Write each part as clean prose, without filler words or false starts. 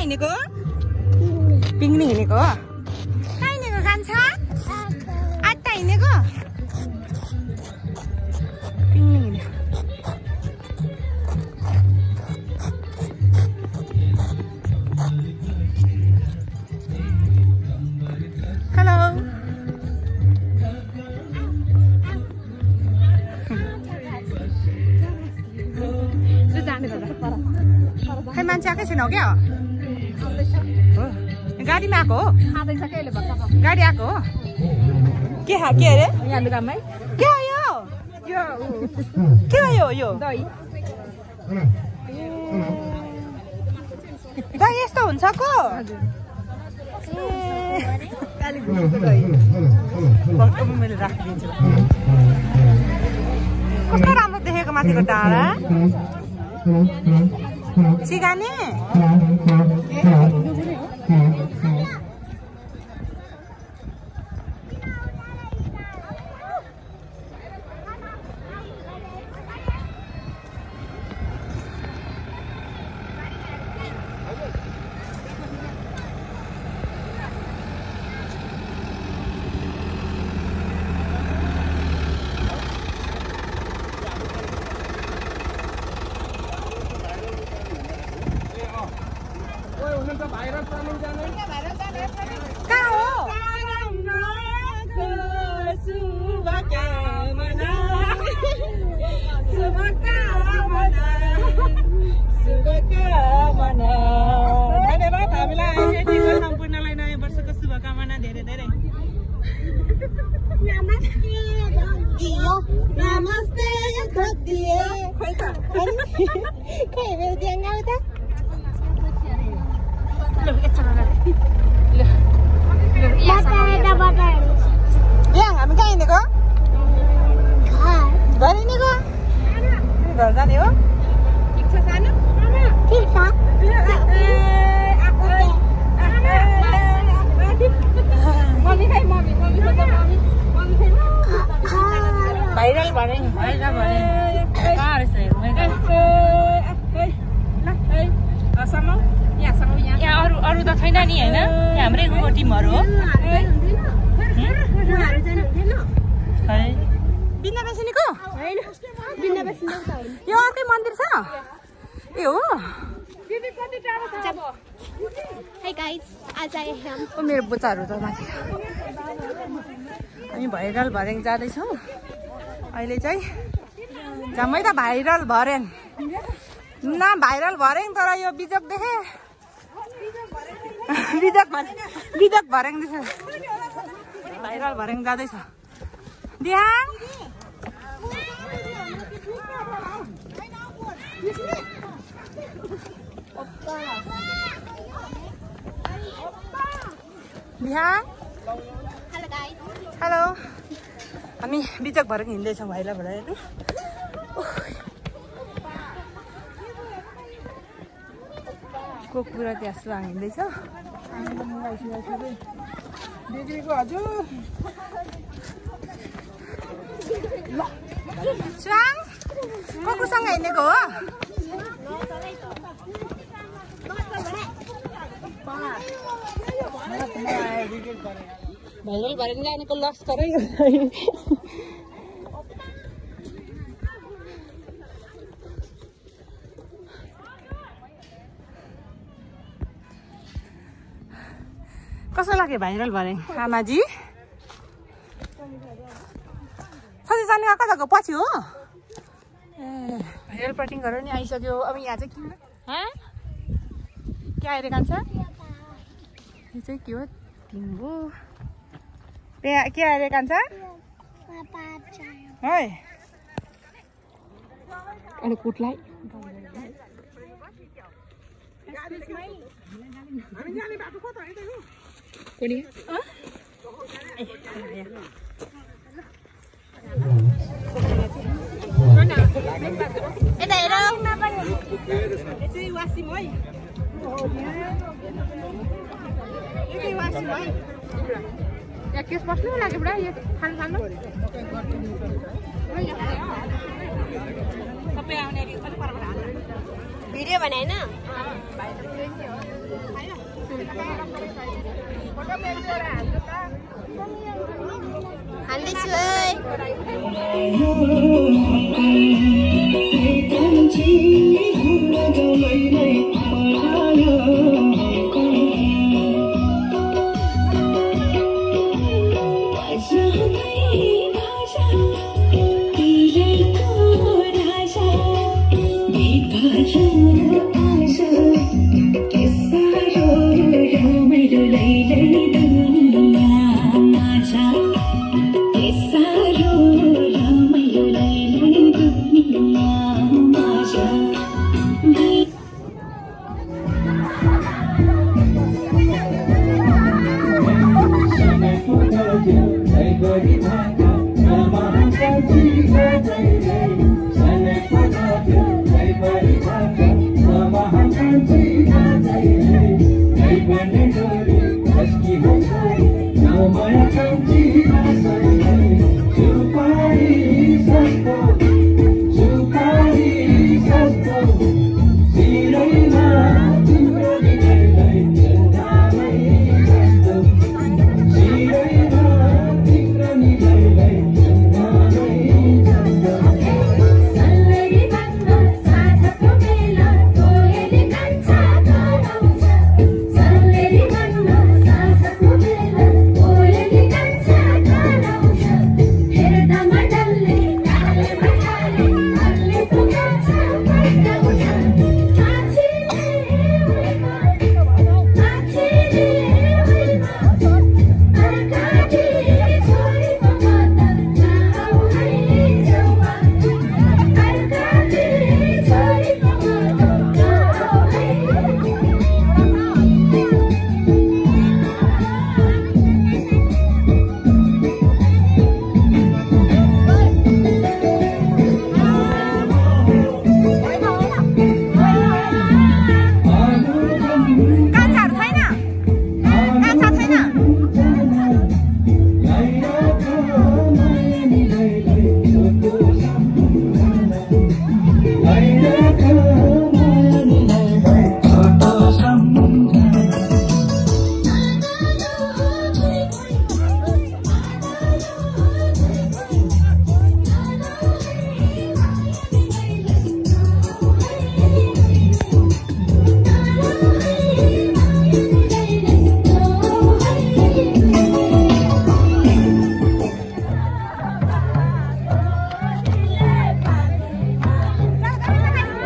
हिँडेको? पिकनिक हिँडेको? कहाँ हिँडेको कान्छ? आट्टा हिँडेको? पिकनिक हिँडेको। हेलो। खै मान्छे आएकै छैन हो क्या? गाडीमा आएको हो? गाडी आएको हो? के अरे? के हो यो? के हो यो? दही यस्तो हुन्छ को? मैले राखिदिन्छु। कस्तो राम्रो देखेको माथिको डाँडा। सिगाने धन्यवाद हामीलाई यतिको सम्पूर्णलाई नयाँ वर्षको शुभकामना धेरै धेरै। नमस्ते हामी कहाँ हिँडेको? घर हिँडेको? घर जाने हो? ठिक छ सानो? ठिक छ। भाइरल भने यहाँ अरू त छैन नि होइन? हाम्रै टिमहरू हो। बिना बेसिनीको? यो अर्कै मन्दिर छ? ए हो? मेरो बुच्चाहरू त माथि। हामी भाइरल भर्याङ जाँदैछौँ अहिले चाहिँ। जम्मै त भाइरल भर्याङ न भाइरल भर्याङ तर यो बिजक देखे बिजक भर्याङ देखे भाइरल भर्याङ जाँदैछ। दिहाङ बिहान हेलो। हामी बिजक भर्याङ हिँड्दैछौँ भाइरल भर्याङ। कुकुरा त्यस्तो हिँड्दैछ। स्वाङ कुकुरसँग हिँडेको हो? भाइरल भर्याङ जानेको लस्करै कस्तो लाग्यो भाइरल भर्याङ आमाजी? सधैँ जाने कताको पछि हो? ए भाइरल पटिङहरू नि आइसक्यो। अब यहाँ चाहिँ किन के आएर कान्छ? यो चाहिँ के हो? तिम्रो के आएर कान्छ? है अनि कुटलाई कुनी यता हेर वासिम है। केस बस्नु लाग्यो बुढा यो खानु सबै आउने भिडियो भने होइन। हाल्दैछु है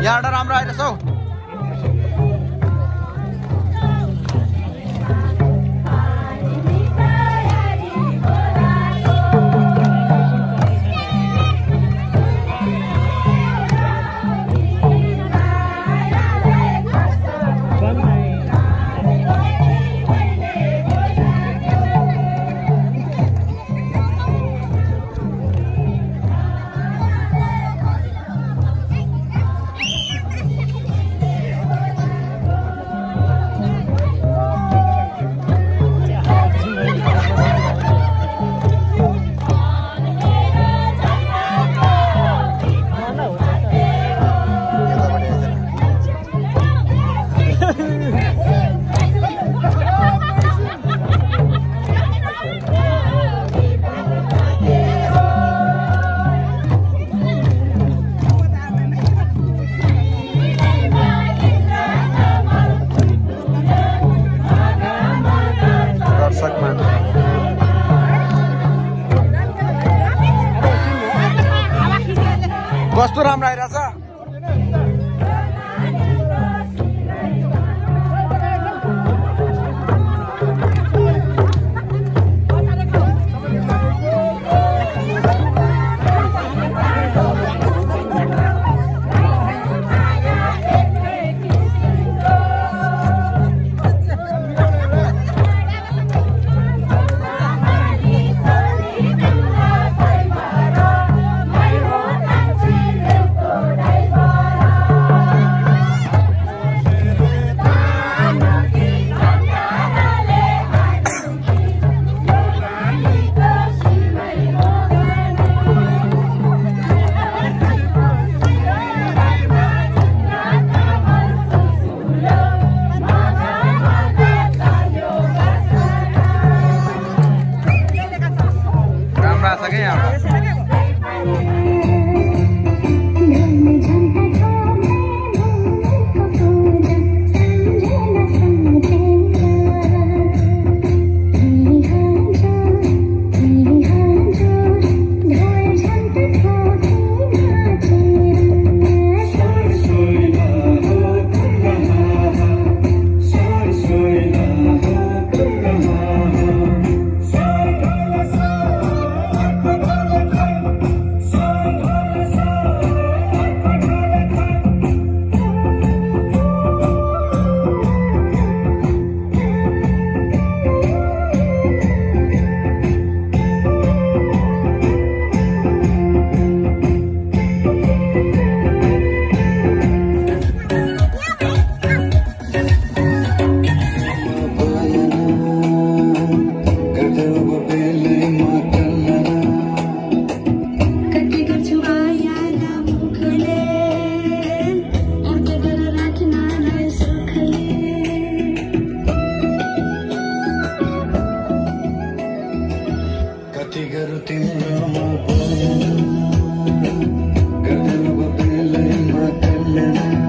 यहाँ राम्रो आइरहेछ हौ कस्तो राम्रो आइरहेछ la la